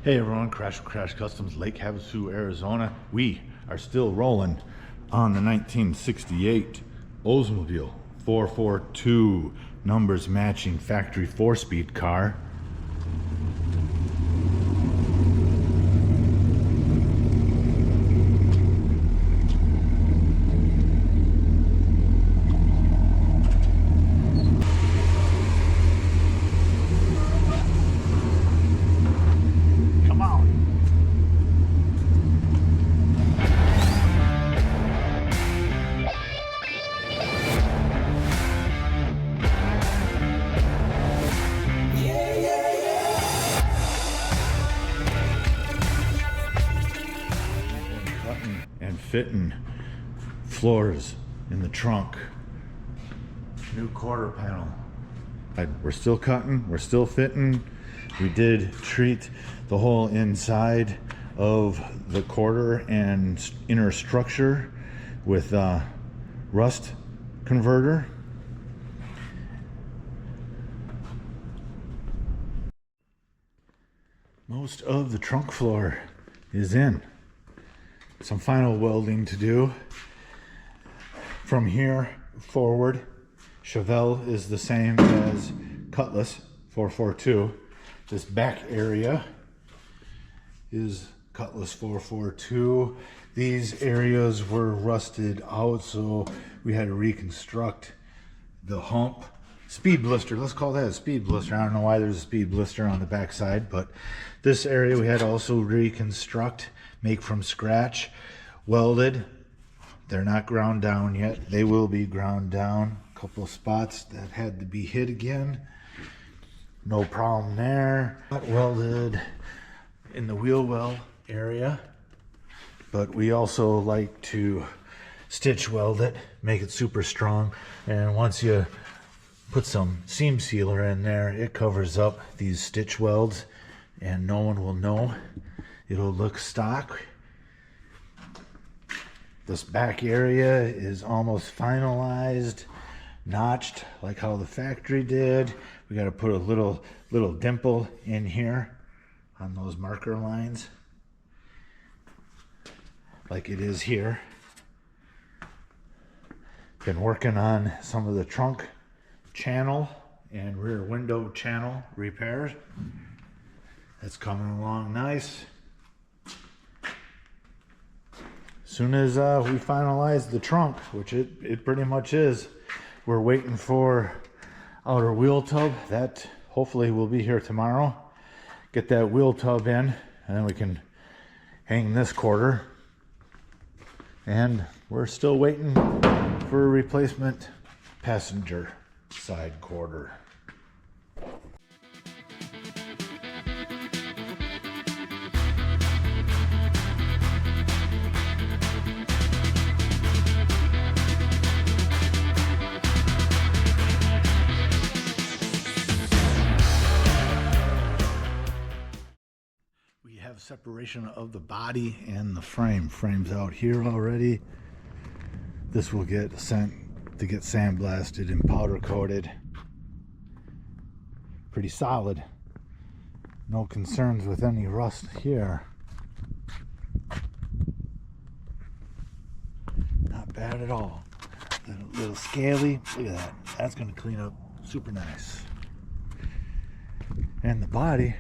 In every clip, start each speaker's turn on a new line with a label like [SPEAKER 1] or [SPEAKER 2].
[SPEAKER 1] Hey everyone, Crash Customs, Lake Havasu, Arizona. We are still rolling on the 1968 Oldsmobile 442, numbers matching factory 4-speed car. And fitting floors in the trunk. New quarter panel. We're still cutting, we're still fitting. We did treat the whole inside of the quarter and inner structure with rust converter. Most of the trunk floor is in. Some final welding to do. From here forward, Chevelle is the same as Cutlass 442. This back area is Cutlass 442. These areas were rusted out, so we had to reconstruct the hump. Speed blister, let's call that a speed blister. I don't know why there's a speed blister on the back side, but this area we had to also reconstruct, make from scratch, welded. They're not ground down yet. They will be ground down. A couple of spots that had to be hit again. No problem there. Not welded in the wheel well area, but we also like to stitch weld it, make it super strong. And once you put some seam sealer in there, it covers up these stitch welds and no one will know. It'll look stock. This back area is almost finalized, notched like how the factory did. We got to put a little dimple in here on those marker lines like it is here. Been working on some of the trunk channel and rear window channel repairs. That's coming along nice. Soon as we finalize the trunk, which it pretty much is, we're waiting for outer wheel tub. That hopefully will be here tomorrow. Get that wheel tub in, and then we can hang this quarter. And we're still waiting for a replacement passenger side quarter. We have separation of the body and the frame. Frame's out here already. This will get sent to get sandblasted and powder coated. Pretty solid. No concerns with any rust here. Not bad at all. A little scaly. Look at that. That's going to clean up super nice. And the body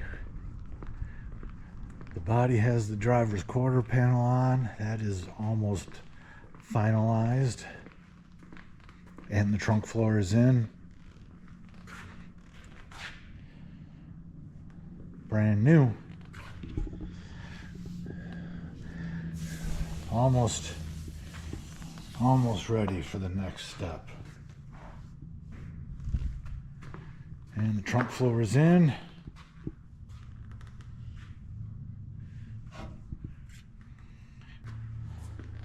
[SPEAKER 1] has the driver's quarter panel on. That is almost finalized. And the trunk floor is in. Brand new. Almost ready for the next step. And the trunk floor is in.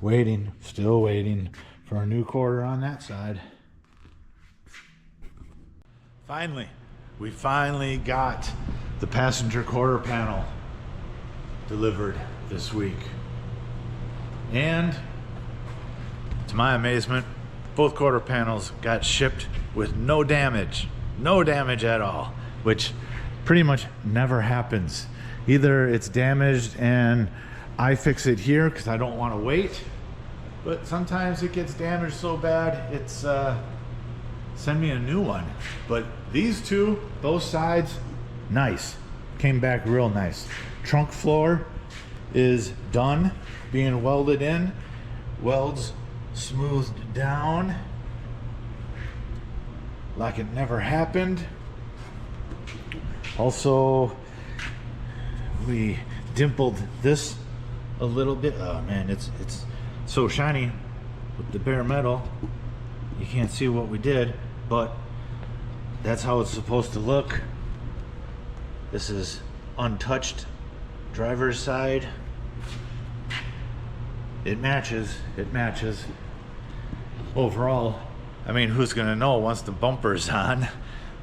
[SPEAKER 1] Waiting, still waiting for a new quarter on that side. We finally got the passenger quarter panel delivered this week. And to my amazement, both quarter panels got shipped with no damage at all, which pretty much never happens Either it's damaged and I fix it here because I don't want to wait, but sometimes it gets damaged so bad it's send me a new one. But these two, both sides, nice. Came back real nice. Trunk floor is done being welded in. Welds smoothed down like it never happened. Also, we dimpled this a little bit. Oh man, it's so shiny with the bare metal. You can't see what we did, but that's how it's supposed to look. This is untouched driver's side. It matches. Overall, I mean, who's gonna know once the bumper's on?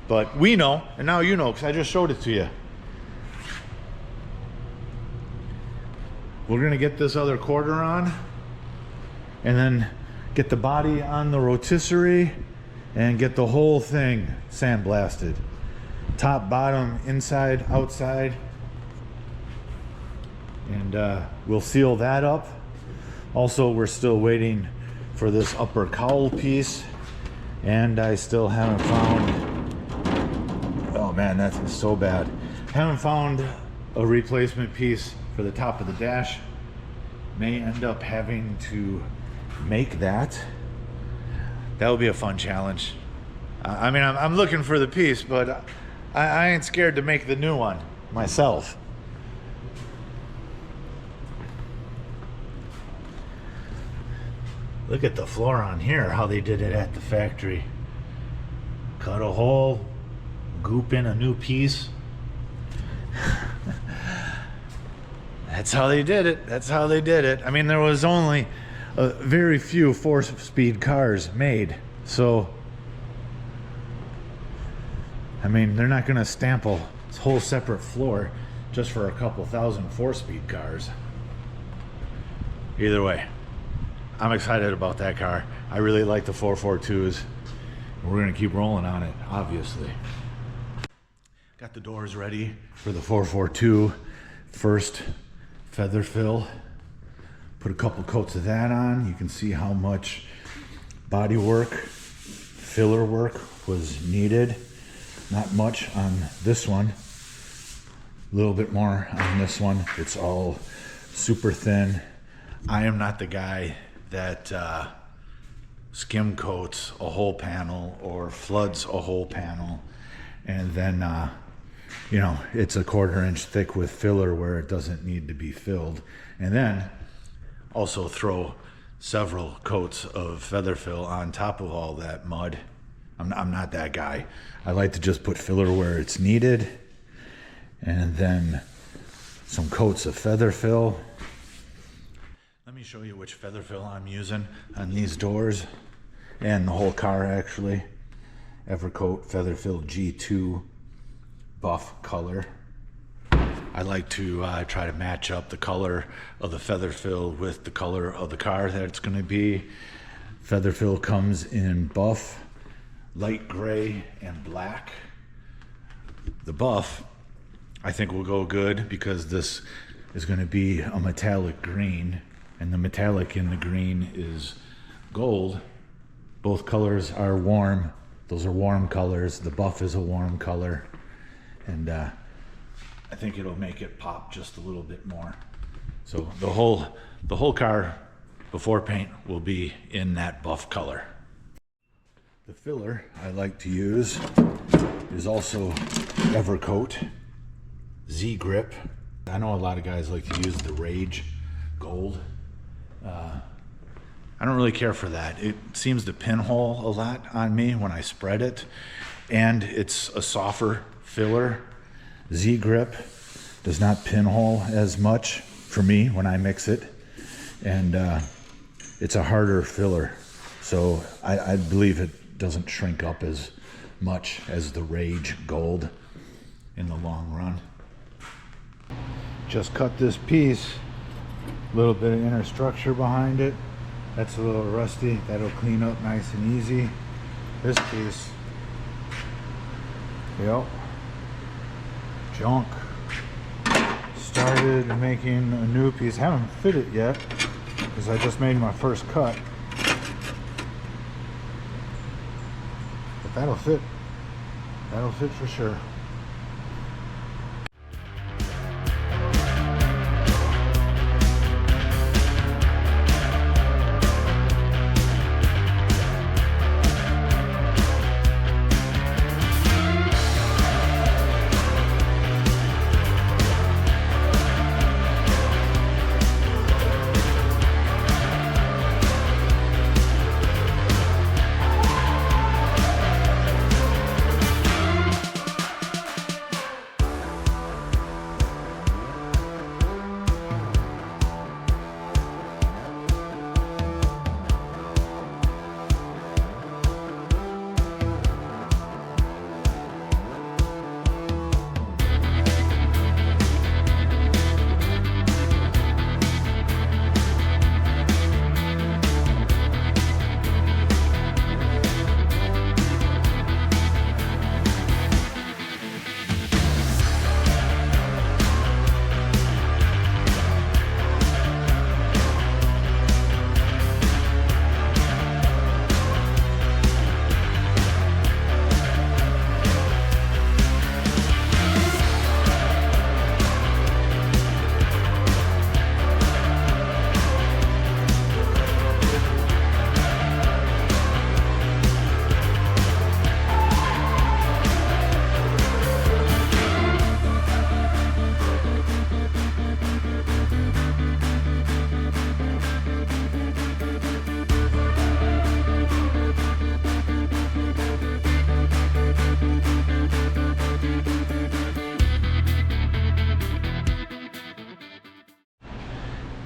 [SPEAKER 1] But we know, and now you know, because I just showed it to you. We're gonna get this other quarter on, and then get the body on the rotisserie, and get the whole thing sandblasted. Top, bottom, inside, outside. And we'll seal that up. Also, we're still waiting for this upper cowl piece, and I still haven't found, oh man, that's so bad. Haven't found a replacement piece for the top of the dash. May end up having to make that. That would be a fun challenge. I mean, I'm looking for the piece, but I ain't scared to make the new one myself. Look at the floor on here, how they did it at the factory. Cut a hole, goop in a new piece. That's how they did it. I mean, there was only very few 4-speed cars made. So, I mean, they're not gonna stamp a whole separate floor just for a couple thousand 4-speed cars. Either way, I'm excited about that car. I really like the 442s. We're gonna keep rolling on it, obviously. Got the doors ready for the 442. First feather fill. Put a couple coats of that on. You can see how much body work, filler work was needed. Not much on this one. A little bit more on this one. It's all super thin. I am not the guy that skim coats a whole panel or floods a whole panel and then you know, it's a 1/4 inch thick with filler where it doesn't need to be filled, and then also throw several coats of feather fill on top of all that mud. I'm not that guy. I like to just put filler where it's needed, and then some coats of feather fill. Let me show you which feather fill I'm using on these doors and the whole car actually. Evercoat Feather Fill G2 buff color. I like to try to match up the color of the feather fill with the color of the car that it's going to be. Feather fill comes in buff, light gray, and black. The buff I think will go good because this is going to be a metallic green, and the metallic in the green is gold. Both colors are warm. Those are warm colors. The buff is a warm color, and I think it'll make it pop just a little bit more. So the whole car before paint will be in that buff color. The filler I like to use is also Evercoat Z Grip. I know a lot of guys like to use the Rage Gold. I don't really care for that. It seems to pinhole a lot on me when I spread it, and it's a softer filler. Z Grip does not pinhole as much for me when I mix it, and it's a harder filler, so I believe it doesn't shrink up as much as the Rage Gold in the long run. Just cut this piece, a little bit of inner structure behind it. That's a little rusty. That'll clean up nice and easy. This piece, yep, junk. started making a new piece. Haven't fit it yet because I just made my first cut. But that'll fit. That'll fit for sure.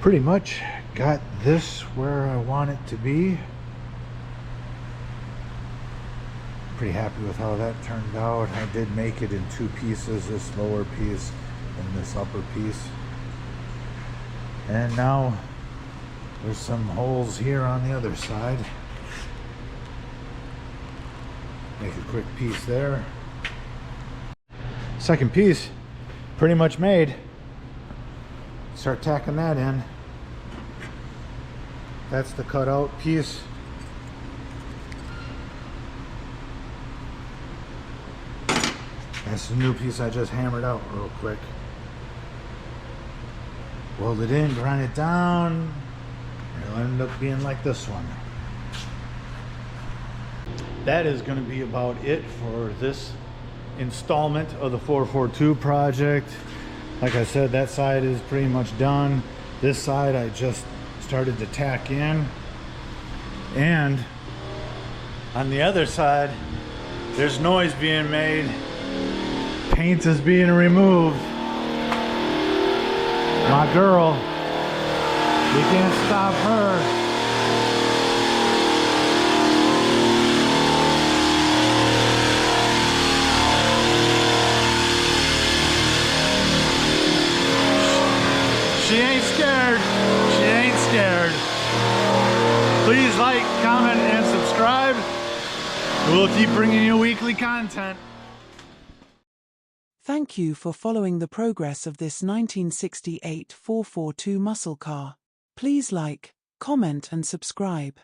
[SPEAKER 1] Pretty much got this where I want it to be. Pretty happy with how that turned out. I did make it in two pieces, this lower piece and this upper piece. And now there's some holes here on the other side. Make a quick piece there. Second piece pretty much made. Start tacking that in. That's the cutout piece. That's the new piece I just hammered out real quick. Weld it in, grind it down. It'll end up being like this one. That is going to be about it for this installment of the 442 project. Like I said, that side is pretty much done. This side I just started to tack in. And on the other side, there's noise being made. Paint is being removed. My girl, you can't stop her. She ain't scared. She ain't scared. Please like, comment, and subscribe. We'll keep bringing you weekly content.
[SPEAKER 2] Thank you for following the progress of this 1968 442 muscle car. Please like, comment, and subscribe.